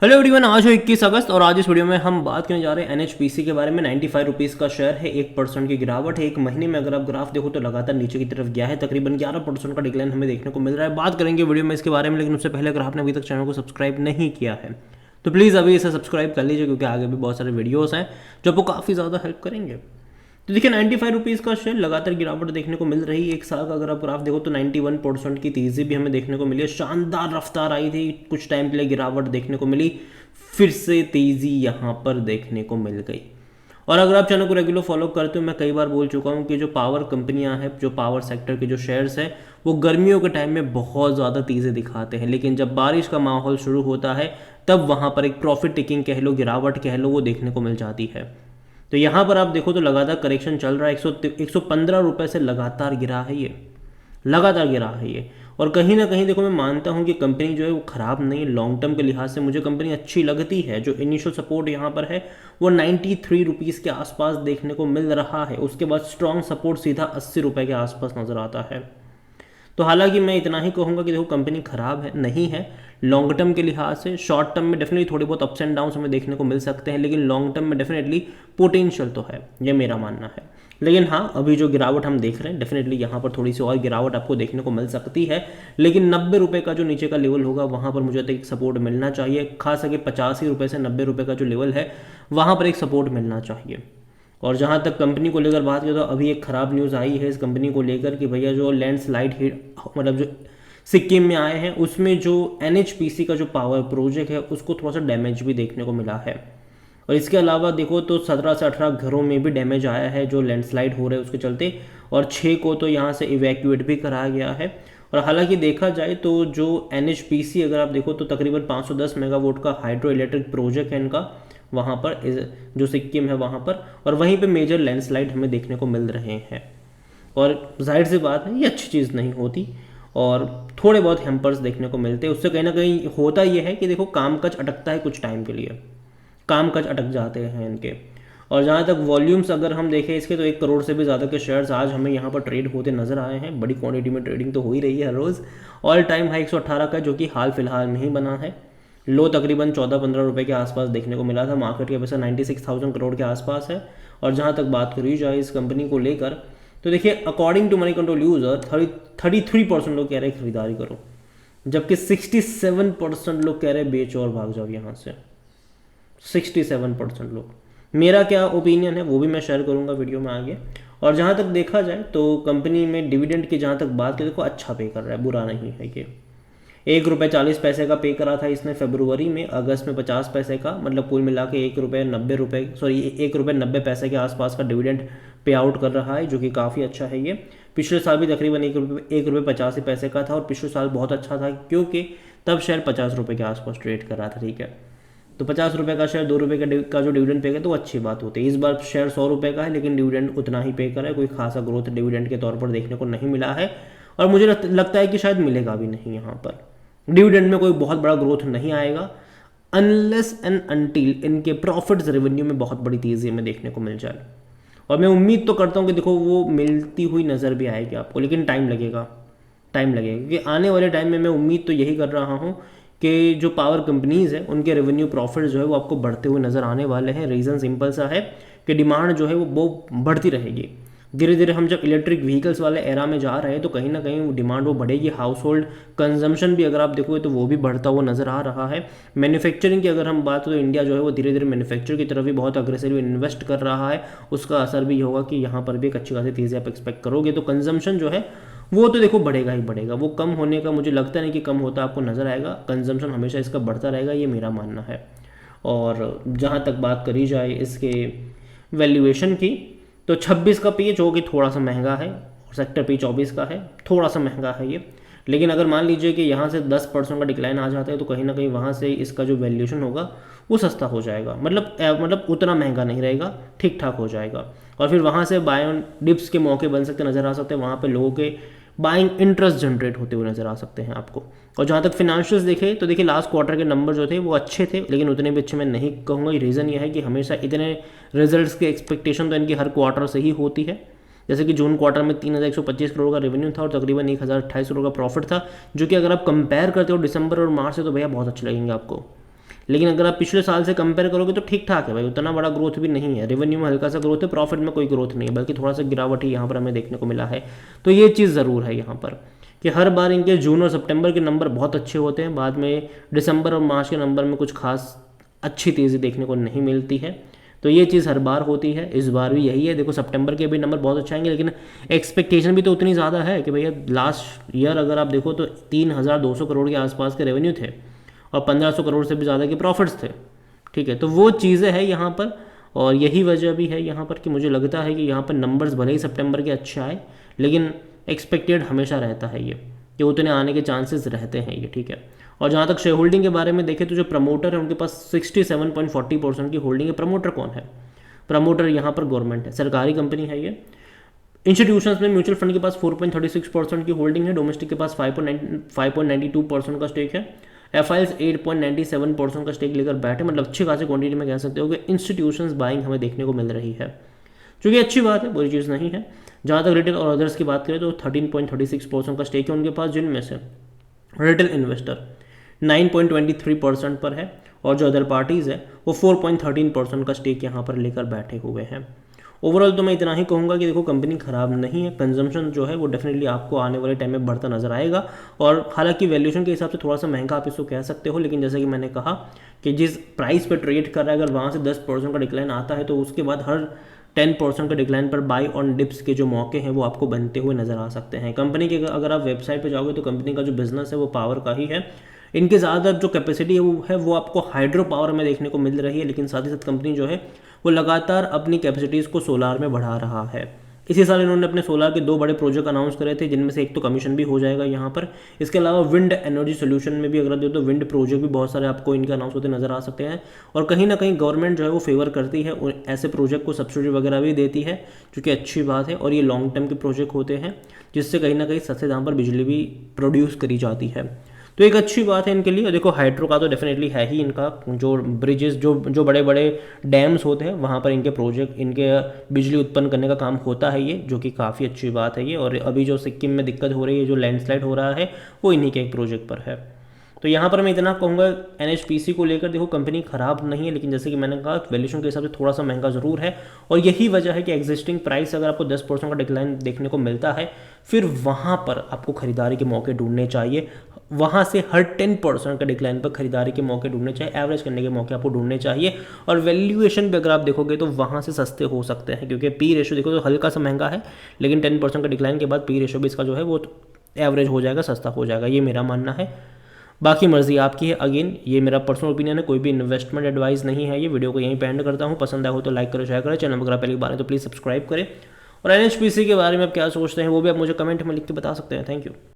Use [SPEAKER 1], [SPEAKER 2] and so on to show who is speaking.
[SPEAKER 1] Hello everyone, आज हो 21 अगस्त और आज इस वीडियो में हम बात करने जा रहे हैं एनएचपीसी के बारे में। 95 रुपीज़ का शेयर है, 1% की गिरावट है। एक महीने में अगर आप ग्राफ देखो तो लगातार नीचे की तरफ गया है, तकरीबन 11% का डिक्लाइन हमें देखने को मिल रहा है। बात करेंगे वीडियो में इसके बारे में, लेकिन उससे पहले अगर आपने अभी तक चैनल को सब्सक्राइब नहीं किया है तो प्लीज़ अभी इसे सब्सक्राइब कर लीजिए, क्योंकि आगे भी बहुत सारे वीडियोज़ हैं जो आपको काफ़ी ज़्यादा हेल्प करेंगे। तो देखिए 95 रुपीज़ का शेयर लगातार गिरावट देखने को मिल रही है। एक साल का अगर आप ग्राफ देखो तो 91% की तेज़ी भी हमें देखने को मिली है। शानदार रफ्तार आई थी, कुछ टाइम के लिए गिरावट देखने को मिली, फिर से तेज़ी यहाँ पर देखने को मिल गई। और अगर आप चैनल को रेगुलर फॉलो करते हो, मैं कई बार बोल चुका हूँ कि जो पावर कंपनियां हैं, जो पावर सेक्टर के जो शेयर्स हैं, वो गर्मियों के टाइम में बहुत ज़्यादा तेज़ी दिखाते हैं, लेकिन जब बारिश का माहौल शुरू होता है तब वहाँ पर एक प्रॉफिट टेकिंग कह लो, गिरावट कह लो, वो देखने को मिल जाती है। तो यहाँ पर आप देखो तो लगातार करेक्शन चल रहा है। 115 रुपये से लगातार गिरा है ये, लगातार गिरा है ये। और कहीं ना कहीं देखो, मैं मानता हूँ कि कंपनी जो है वो ख़राब नहीं है। लॉन्ग टर्म के लिहाज से मुझे कंपनी अच्छी लगती है। जो इनिशियल सपोर्ट यहाँ पर है वो 93 रुपीज़ के आसपास देखने को मिल रहा है। उसके बाद स्ट्रॉन्ग सपोर्ट सीधा 80 रुपये के आसपास नज़र आता है। तो हालांकि मैं इतना ही कहूँगा कि देखो, कंपनी ख़राब है नहीं है लॉन्ग टर्म के लिहाज से। शॉर्ट टर्म में डेफिनेटली थोड़ी बहुत अप्स एंड डाउन्स हमें देखने को मिल सकते हैं, लेकिन लॉन्ग टर्म में डेफिनेटली पोटेंशियल तो है, ये मेरा मानना है। लेकिन हाँ, अभी जो गिरावट हम देख रहे हैं, डेफिनेटली यहाँ पर थोड़ी सी और गिरावट आपको देखने को मिल सकती है। लेकिन 90 रुपये का जो नीचे का लेवल होगा वहाँ पर मुझे एक सपोर्ट मिलना चाहिए। खास करके 85 रुपये से 90 रुपये का जो लेवल है वहाँ पर एक सपोर्ट मिलना चाहिए। और जहाँ तक कंपनी को लेकर बात करें तो अभी एक ख़राब न्यूज़ आई है इस कंपनी को लेकर कि भैया जो लैंडस्लाइड हिट, मतलब जो सिक्किम में आए हैं, उसमें जो एनएचपीसी का जो पावर प्रोजेक्ट है उसको थोड़ा सा डैमेज भी देखने को मिला है। और इसके अलावा देखो तो 17 से 18 घरों में भी डैमेज आया है जो लैंडस्लाइड हो रहे हैं उसके चलते, और 6 को तो यहाँ से इवैक्यूएट भी कराया गया है। और हालांकि देखा जाए तो जो एनएचपीसी अगर आप देखो तो तकरीबन 510 मेगावाट का हाइड्रो इलेक्ट्रिक प्रोजेक्ट है इनका, वहाँ पर जो सिक्किम है वहाँ पर, और वहीं पे मेजर लैंडस्लाइड हमें देखने को मिल रहे हैं। और जाहिर सी बात है ये अच्छी चीज़ नहीं होती, और थोड़े बहुत हैम्पर्स देखने को मिलते हैं। उससे कहीं ना कहीं होता ये है कि देखो, कामकाज अटकता है कुछ टाइम के लिए, कामकाज अटक जाते हैं इनके। और जहाँ तक वॉल्यूम्स अगर हम देखें इसके, तो 1 करोड़ से भी ज़्यादा के शेयर्स आज हमें यहाँ पर ट्रेड होते नजर आए हैं। बड़ी क्वांटिटी में ट्रेडिंग तो हो ही रही है हर रोज़। ऑल टाइम हाई 118 का, जो कि हाल फिलहाल में ही बना है। लो तकरीबन 14-15 रुपये के आसपास देखने को मिला था। मार्केट के पैसा 96,000 करोड़ के आसपास है। और जहाँ तक बात करी जाए इस कंपनी को लेकर, तो देखिए according to Moneycontrol user 33% लोग कह रहे हैं खरीदारी करो, जबकि 67% लोग कह रहे हैं बेचो और भाग जाओ यहाँ से। 67% लोग। मेरा क्या ओपिनियन है वो भी मैं शेयर करूँगा वीडियो में आगे। और जहाँ तक देखा जाए तो कंपनी में डिविडेंड की जहाँ तक बात करें तो अच्छा पे कर रहा है, बुरा नहीं है ये। 1 रुपये 40 पैसे का पे करा था इसने फरवरी में, अगस्त में 50 पैसे का, मतलब कुल मिला के 1 रुपये 90 के आसपास का डिविडेंड पे आउट कर रहा है, जो कि काफ़ी अच्छा है ये। पिछले साल भी तकरीबन 1 रुपये 85 पैसे का था, और पिछले साल बहुत अच्छा था क्योंकि तब शेयर 50 रुपये के आसपास ट्रेड कर रहा था, ठीक है। तो 50 रुपये का शेयर 2 रुपये का जो डिविडेंड पे करे तो अच्छी बात होती है। इस बार शेयर 100 रुपये का है, लेकिन डिविडेंड उतना ही पे करा है, कोई खासा ग्रोथ डिविडेंड के तौर पर देखने को नहीं मिला है। और मुझे लगता है कि शायद मिलेगा भी नहीं। यहाँ पर डिविडेंड में कोई बहुत बड़ा ग्रोथ नहीं आएगा अनलेस एंड अनटिल इनके प्रॉफिट्स रेवेन्यू में बहुत बड़ी तेज़ी हमें देखने को मिल जाए। और मैं उम्मीद तो करता हूँ कि देखो वो मिलती हुई नज़र भी आएगी आपको, लेकिन टाइम लगेगा, क्योंकि आने वाले टाइम में मैं उम्मीद तो यही कर रहा हूँ कि जो पावर कंपनीज़ हैं उनके रेवेन्यू प्रॉफिट जो है वो आपको बढ़ते हुए नज़र आने वाले हैं। रीज़न सिंपल सा है कि डिमांड जो है वो बढ़ती रहेगी। धीरे धीरे हम जब इलेक्ट्रिक व्हीकल्स वाले एरा में जा रहे हैं तो कहीं ना कहीं डिमांड वो बढ़ेगी। हाउस होल्ड कंजम्पशन भी अगर आप देखोगे तो वो भी बढ़ता हुआ नज़र आ रहा है। मैन्युफैक्चरिंग की अगर हम बात करें तो इंडिया जो है वो धीरे धीरे मैन्युफैक्चर की तरफ भी बहुत अग्रेसिवली इन्वेस्ट कर रहा है। उसका असर भी होगा कि यहाँ पर भी एक अच्छी खासी तेज़ी आप एक्सपेक्ट करोगे। तो कंजम्पशन जो है वो तो देखो बढ़ेगा ही बढ़ेगा, वो कम होने का मुझे लगता नहीं कि कम होता आपको नज़र आएगा। कंजम्पशन हमेशा इसका बढ़ता रहेगा, ये मेरा मानना है। और जहाँ तक बात करी जाए इसके वैल्यूएशन की, तो 26 का पी जो कि थोड़ा सा महंगा है, और सेक्टर पी 24 का है, थोड़ा सा महंगा है ये। लेकिन अगर मान लीजिए कि यहाँ से 10% का डिक्लाइन आ जाता है तो कहीं ना कहीं वहाँ से इसका जो वैल्यूएशन होगा वो सस्ता हो जाएगा, मतलब उतना महंगा नहीं रहेगा, ठीक ठाक हो जाएगा। और फिर वहाँ से बाय ऑन डिप्स के मौके बन सकते नज़र आ सकते हैं, वहाँ पे लोगों के बाइंग इंटरेस्ट जनरेट होते हुए नज़र आ सकते हैं आपको। और जहाँ तक फिनेंशियल्स देखे तो देखिए लास्ट क्वार्टर के नंबर जो थे वो अच्छे थे, लेकिन उतने भी अच्छे मैं नहीं कहूँगा। रीज़न ये है कि हमेशा इतने रिजल्ट्स की एक्सपेक्टेशन तो इनकी हर क्वार्टर से ही होती है। जैसे कि जून क्वार्टर में 3,125 करोड़ का रेवेन्यू था और तकरीबन 1,028 करोड़ का प्रॉफिट था, जो कि अगर आप कंपेयर करते हो दिसंबर और मार्च से तो भैया बहुत अच्छे लगेंगे आपको। लेकिन अगर आप पिछले साल से कंपेयर करोगे तो ठीक ठाक है भाई, उतना बड़ा ग्रोथ भी नहीं है। रेवेन्यू में हल्का सा ग्रोथ है, प्रॉफिट में कोई ग्रोथ नहीं है, बल्कि थोड़ा सा गिरावट ही यहाँ पर हमें देखने को मिला है। तो ये चीज़ ज़रूर है यहाँ पर कि हर बार इनके जून और सितंबर के नंबर बहुत अच्छे होते हैं, बाद में दिसंबर और मार्च के नंबर में कुछ खास अच्छी तेज़ी देखने को नहीं मिलती है। तो ये चीज़ हर बार होती है, इस बार भी यही है। देखो सितंबर के भी नंबर बहुत अच्छे आएंगे, लेकिन एक्सपेक्टेशन भी तो उतनी ज़्यादा है कि भैया लास्ट ईयर अगर आप देखो तो 3,200 करोड़ के आसपास के रेवेन्यू थे और 1,500 करोड़ से भी ज़्यादा के प्रॉफिट्स थे। ठीक है, तो वो चीज़ें हैं यहाँ पर, और यही वजह भी है यहाँ पर कि मुझे लगता है कि यहाँ पर नंबर्स भले ही सितंबर के अच्छे आए, लेकिन एक्सपेक्टेड हमेशा रहता है ये कि उतने आने के चांसेस रहते हैं ये। ठीक है, और जहाँ तक शेयर होल्डिंग के बारे में देखें तो जो प्रमोटर है उनके पास 67.40% की होल्डिंग है। प्रमोटर कौन है? प्रमोटर यहाँ पर गवर्नमेंट है, सरकारी कंपनी है ये। इंस्टीट्यूशंस में म्यूचुअल फंड के पास 4.36% की होल्डिंग है, डोमेस्टिक के पास 5.92% का स्टेक है, एफआईएल्स 8.97% का स्टेक लेकर बैठे, मतलब अच्छी खासी क्वांटिटी में कह सकते हो कि इंस्टीट्यूशंस बाइंग हमें देखने को मिल रही है, जो कि अच्छी बात है, बुरी चीज़ नहीं है। जहाँ तक रिटेल और अदर्स की बात करें तो 13.36% का स्टेक है उनके पास, जिनमें से रिटेल इन्वेस्टर 9.23% पर है और जो अदर पार्टीज़ है वो 4.13% का स्टेक यहाँ पर लेकर बैठे हुए हैं। ओवरऑल तो मैं इतना ही कहूँगा कि देखो कंपनी ख़राब नहीं है, कंजम्पशन जो है वो डेफिनेटली आपको आने वाले टाइम में बढ़ता नजर आएगा, और हालांकि वैल्यूएशन के हिसाब से थोड़ा सा महंगा आप इसको कह सकते हो, लेकिन जैसे कि मैंने कहा कि जिस प्राइस पे ट्रेड कर रहा है अगर वहाँ से 10% का डिक्लाइन आता है तो उसके बाद हर 10% का डिक्लाइन पर बाई ऑन डिप्स के जो मौके हैं वो आपको बनते हुए नजर आ सकते हैं। कंपनी के अगर आप वेबसाइट पर जाओगे तो कंपनी का जो बिजनेस है वो पावर का ही है। इनके ज़्यादातर जो कैपेसिटी है वो आपको हाइड्रो पावर में देखने को मिल रही है, लेकिन साथ ही साथ कंपनी जो है वो लगातार अपनी कैपेसिटीज़ को सोलार में बढ़ा रहा है। इसी साल इन्होंने अपने सोलार के 2 बड़े प्रोजेक्ट अनाउंस करे थे, जिनमें से एक तो कमीशन भी हो जाएगा यहाँ पर। इसके अलावा विंड एनर्जी सोल्यूशन में भी अगर दे तो विंड प्रोजेक्ट भी बहुत सारे आपको इनके अनाउंस होते नजर आ सकते हैं, और कहीं ना कहीं गवर्नमेंट जो है वो फेवर करती है और ऐसे प्रोजेक्ट को सब्सिडी वगैरह भी देती है, जो कि अच्छी बात है। और ये लॉन्ग टर्म के प्रोजेक्ट होते हैं जिससे कहीं ना कहीं सस्ते दाम पर बिजली भी प्रोड्यूस करी जाती है, तो एक अच्छी बात है इनके लिए। देखो हाइड्रो का तो डेफिनेटली है ही, इनका जो ब्रिजेस जो बड़े बड़े डैम्स होते हैं वहाँ पर इनके प्रोजेक्ट इनके बिजली उत्पन्न करने का काम होता है ये, जो कि काफ़ी अच्छी बात है ये। और अभी जो सिक्किम में दिक्कत हो रही है, जो लैंडस्लाइड हो रहा है, वो इन्हीं के एक प्रोजेक्ट पर है। तो यहाँ पर मैं इतना कहूँगा एनएचपीसी को लेकर, देखो कंपनी खराब नहीं है, लेकिन जैसे कि मैंने कहा वैल्यूएशन के हिसाब से थोड़ा सा महंगा ज़रूर है, और यही वजह है कि एग्जिस्टिंग प्राइस अगर आपको 10% का डिक्लाइन देखने को मिलता है, फिर वहाँ पर आपको खरीदारी के मौके ढूंढने चाहिए। वहाँ से हर 10% का डिक्लाइन पर खरीदारी के मौके ढूंढने चाहिए, एवरेज करने के मौके आपको ढूंढने चाहिए। और वैल्यूएशन पे अगर आप देखोगे तो वहाँ से सस्ते हो सकते हैं, क्योंकि पी रेशो देखो तो हल्का सा महंगा है, लेकिन 10% का डिक्लाइन के बाद पी रेशो भी इसका जो है वो एवरेज हो जाएगा, सस्ता हो जाएगा, ये मेरा मानना है। बाकी मर्जी आपकी है, अगेन ये मेरा पर्सनल ओपिनियन है, कोई भी इन्वेस्टमेंट एडवाइस नहीं है। ये वीडियो को यहीं पे एंड करता हूँ। पसंद आया हो तो लाइक करें, शेयर करें, चैनल अगर पहली बार है तो प्लीज़ सब्सक्राइब करें, और एनएचपीसी के बारे में आप क्या सोचते हैं वो भी आप मुझे कमेंट में लिख के बता सकते हैं। Thank you.